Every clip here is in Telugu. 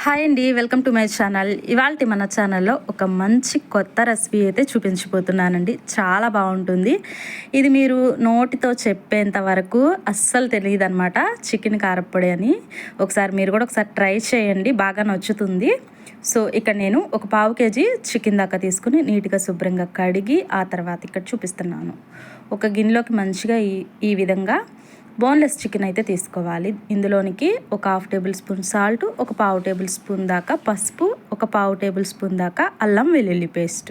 హాయ్ అండి, వెల్కమ్ టు మై ఛానల్. ఇవాళ మన ఛానల్లో ఒక మంచి కొత్త రెసిపీ అయితే చూపించబోతున్నానండి. చాలా బాగుంటుంది. ఇది మీరు నోటితో చెప్పేంత వరకు అస్సలు తెలియదు అనమాట, చికెన్ కారప్పొడి అని. ఒకసారి మీరు కూడా ట్రై చేయండి, బాగా నచ్చుతుంది. సో ఇక్కడ నేను ఒక పావు కేజీ చికెన్ దాకా తీసుకుని నీట్గా శుభ్రంగా కడిగి ఆ తర్వాత ఇక్కడ చూపిస్తున్నాను. ఒక గిన్నెలోకి మంచిగా ఈ విధంగా బోన్లెస్ చికెన్ అయితే తీసుకోవాలి. ఇందులోనికి ఒక హాఫ్ టేబుల్ స్పూన్ సాల్ట్, ఒక పావు టేబుల్ స్పూన్ దాకా పసుపు, ఒక పావు టేబుల్ స్పూన్ దాకా అల్లం వెల్లుల్లి పేస్ట్,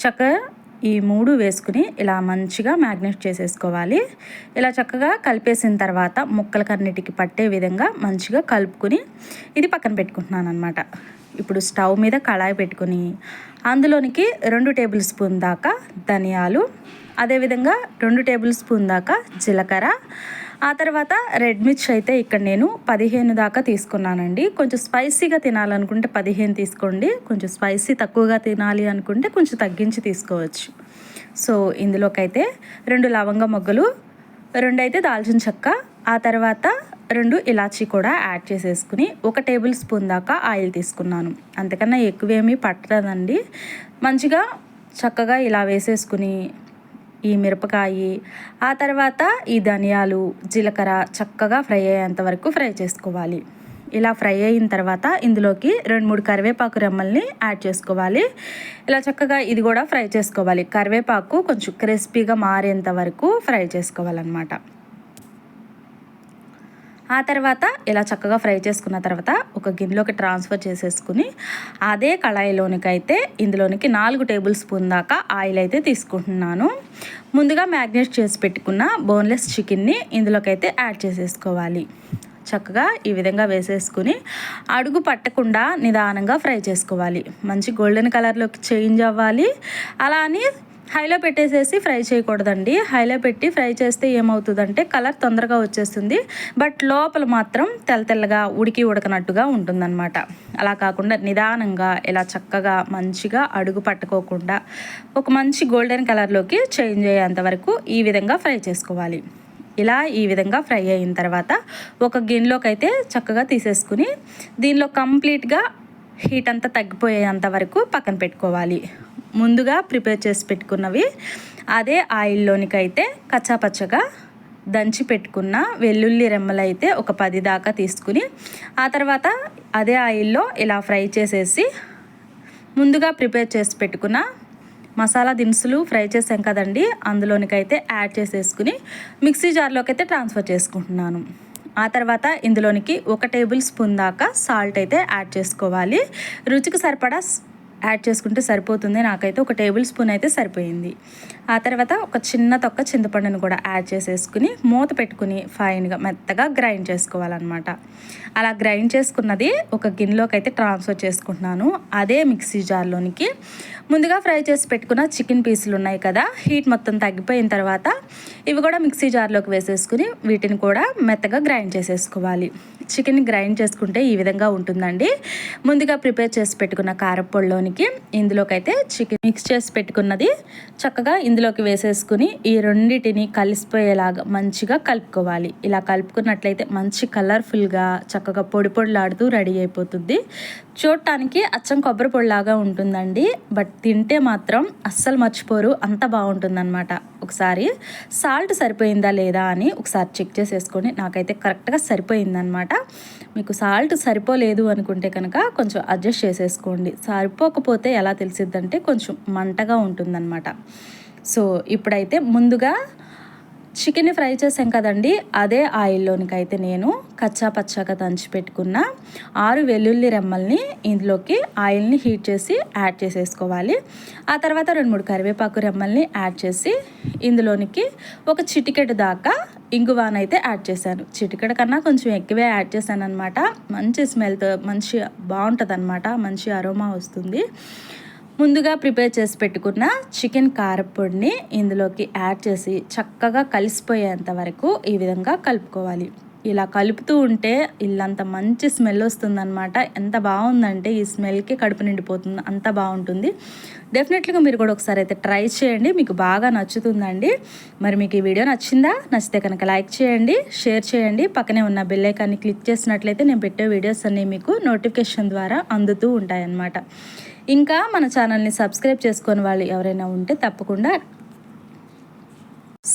చక్కగా ఈ మూడు వేసుకుని ఇలా మంచిగా మ్యాగ్నేట్ చేసేసుకోవాలి. ఇలా చక్కగా కలిపేసిన తర్వాత ముక్కలకన్నిటికి పట్టే విధంగా మంచిగా కలుపుకొని ఇది పక్కన పెట్టుకుంటున్నాను అనమాట. ఇప్పుడు స్టవ్ మీద కళాయి పెట్టుకుని అందులోనికి 2 టేబుల్ స్పూన్ దాకా ధనియాలు, అదేవిధంగా 2 టేబుల్ స్పూన్ దాకా జీలకర్ర, ఆ తర్వాత రెడ్ మిర్చి అయితే ఇక్కడ నేను 15 దాకా తీసుకున్నానండి. కొంచెం స్పైసీగా తినాలనుకుంటే 15 తీసుకోండి, కొంచెం స్పైసీ తక్కువగా తినాలి అనుకుంటే కొంచెం తగ్గించి తీసుకోవచ్చు. సో ఇందులోకైతే 2 లవంగ మొగ్గలు, 2 అయితే దాల్చిన చెక్క, ఆ తర్వాత 2 ఇలాచీ కూడా యాడ్ చేసేసుకుని 1 టేబుల్ స్పూన్ దాకా ఆయిల్ తీసుకున్నాను. అంతకన్నా ఎక్కువేమీ పట్టదండి. మంచిగా చక్కగా ఇలా వేసేసుకుని ఈ మిరపకాయ, ఆ తర్వాత ఈ ధనియాలు, జీలకర్ర చక్కగా ఫ్రై అయ్యేంత వరకు ఫ్రై చేసుకోవాలి. ఇలా ఫ్రై అయిన తర్వాత ఇందులోకి 2-3 కరివేపాకు రెమ్మల్ని యాడ్ చేసుకోవాలి. ఇలా చక్కగా ఇది కూడా ఫ్రై చేసుకోవాలి. కరివేపాకు కొంచెం క్రిస్పీగా మారేంత వరకు ఫ్రై చేసుకోవాలన్నమాట. ఆ తర్వాత ఇలా చక్కగా ఫ్రై చేసుకున్న తర్వాత ఒక గిన్నెలోకి ట్రాన్స్ఫర్ చేసేసుకుని అదే కళాయిలోనికైతే ఇందులోనికి 4 టేబుల్ స్పూన్ దాకా ఆయిల్ అయితే తీసుకుంటున్నాను. ముందుగా మ్యాగ్నేట్ చేసి పెట్టుకున్న బోన్లెస్ చికెన్ని ఇందులోకైతే యాడ్ చేసేసుకోవాలి. చక్కగా ఈ విధంగా వేసేసుకుని అడుగు పట్టకుండా నిదానంగా ఫ్రై చేసుకోవాలి. మంచి గోల్డెన్ కలర్లోకి చేంజ్ అవ్వాలి. అలా అని హైలో పెట్టేసేసి ఫ్రై చేయకూడదండి. హైలో పెట్టి ఫ్రై చేస్తే ఏమవుతుందంటే కలర్ తొందరగా వచ్చేస్తుంది, బట్ లోపల మాత్రం తెల్లగా ఉడకనట్టుగా ఉంటుందన్నమాట. అలా కాకుండా నిదానంగా ఇలా చక్కగా మంచిగా అడుగు పట్టుకోకుండా ఒక మంచి గోల్డెన్ కలర్లోకి చేంజ్ అయ్యేంత వరకు ఈ విధంగా ఫ్రై చేసుకోవాలి. ఇలా ఈ విధంగా ఫ్రై అయిన తర్వాత ఒక గిన్నెలోకి అయితే చక్కగా తీసేసుకుని దీనిలో కంప్లీట్గా హీట్ అంతా తగ్గిపోయేంత వరకు పక్కన పెట్టుకోవాలి. ముందుగా ప్రిపేర్ చేసి పెట్టుకున్నవి అదే ఆయిల్లోనికైతే కచ్చాపచ్చగా దంచి పెట్టుకున్న వెల్లుల్లి రెమ్మలు అయితే ఒక 10 దాకా తీసుకుని ఆ తర్వాత అదే ఆయిల్లో ఇలా ఫ్రై చేసేసి ముందుగా ప్రిపేర్ చేసి పెట్టుకున్న మసాలా దినుసులు ఫ్రై చేసాం కదండి, అందులోనికైతే యాడ్ చేసేసుకుని మిక్సీ జార్లోకి అయితే ట్రాన్స్ఫర్ చేసుకుంటున్నాను. ఆ తర్వాత ఇందులోనికి 1 టేబుల్ స్పూన్ దాకా సాల్ట్ అయితే యాడ్ చేసుకోవాలి. రుచికి సరిపడా యాడ్ చేసుకుంటే సరిపోతుంది. నాకైతే 1 టేబుల్ స్పూన్ అయితే సరిపోయింది. ఆ తర్వాత ఒక చిన్న తొక్క చింతపండును కూడా యాడ్ చేసేసుకుని మూత పెట్టుకుని ఫైన్గా మెత్తగా గ్రైండ్ చేసుకోవాలన్నమాట. అలా గ్రైండ్ చేసుకున్నది ఒక గిన్నెలోకి అయితే ట్రాన్స్ఫర్ చేసుకుంటున్నాను. అదే మిక్సీ జార్లోనికి ముందుగా ఫ్రై చేసి పెట్టుకున్న చికెన్ పీసులు ఉన్నాయి కదా, హీట్ మొత్తం తగ్గిపోయిన తర్వాత ఇవి కూడా మిక్సీ జార్లోకి వేసేసుకుని వీటిని కూడా మెత్తగా గ్రైండ్ చేసేసుకోవాలి. చికెన్ గ్రైండ్ చేసుకుంటే ఈ విధంగా ఉంటుందండి. ముందుగా ప్రిపేర్ చేసి పెట్టుకున్న కారప్పొడిలోనికి ఇందులోకైతే చికెన్ మిక్స్ చేసి పెట్టుకున్నది చక్కగా ఇందులోకి వేసేసుకుని ఈ రెండింటిని కలిసిపోయేలాగా మంచిగా కలుపుకోవాలి. ఇలా కలుపుకున్నట్లయితే మంచి కలర్ఫుల్గా చక్కగా పొడిలాడుతూ రెడీ అయిపోతుంది. చూడటానికి అచ్చం కొబ్బరి పొడిలాగా ఉంటుందండి, బట్ తింటే మాత్రం అస్సలు మర్చిపోరు, అంత బాగుంటుందన్నమాట. ఒకసారి సాల్ట్ సరిపోయిందా లేదా అని ఒకసారి చెక్ చేసేసుకొని నాకైతే కరెక్ట్గా సరిపోయిందనమాట. మీకు సాల్ట్ సరిపోలేదు అనుకుంటే కనుక కొంచెం అడ్జస్ట్ చేసేసుకోండి. సరిపోకపోతే ఎలా తెలిసిద్దంటే కొంచెం మంటగా ఉంటుందన్నమాట. సో ఇప్పుడైతే ముందుగా చికెన్ ఫ్రై చేసాం కదండి, అదే ఆయిల్లోనికైతే నేను కచ్చాపచ్చాగా దంచి పెట్టుకున్న 6 వెల్లుల్లి రెమ్మల్ని ఇందులోకి ఆయిల్ని హీట్ చేసి యాడ్ చేసేసుకోవాలి. ఆ తర్వాత 2-3 కరివేపాకు రెమ్మల్ని యాడ్ చేసి ఇందులోనికి ఒక చిటికెడు దాకా ఇంగువానైతే యాడ్ చేశాను. చిటికెడు కన్నా కొంచెం ఎక్కువే యాడ్ చేశాను అనమాట. మంచి స్మెల్తో మంచి బాగుంటుంది అనమాట, మంచి అరోమా వస్తుంది. ముందుగా ప్రిపేర్ చేసి పెట్టుకున్న చికెన్ కారప్పొడిని ఇందులోకి యాడ్ చేసి చక్కగా కలిసిపోయేంత వరకు ఈ విధంగా కలుపుకోవాలి. ఇలా కలుపుతూ ఉంటే ఇల్లంతా మంచి స్మెల్ వస్తుందన్నమాట. ఎంత బాగుందంటే ఈ స్మెల్కి కడుపు నిండిపోతుంది, అంత బాగుంటుంది. డెఫినెట్లీగా మీరు కూడా ఒకసారి అయితే ట్రై చేయండి, మీకు బాగా నచ్చుతుందండి. మరి మీకు ఈ వీడియో నచ్చిందా? నచ్చితే కనుక లైక్ చేయండి, షేర్ చేయండి, పక్కనే ఉన్న బెల్ ఐకాన్ని క్లిక్ చేసినట్లయితే నేను పెట్టే వీడియోస్ అన్నీ మీకు నోటిఫికేషన్ ద్వారా అందుతూ ఉంటాయన్నమాట. ఇంకా మన ఛానల్ని సబ్స్క్రైబ్ చేసుకొని వాళ్ళు ఎవరైనా ఉంటే తప్పకుండా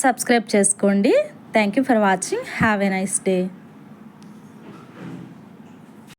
సబ్స్క్రైబ్ చేసుకోండి. Thank you for watching. Have a nice day.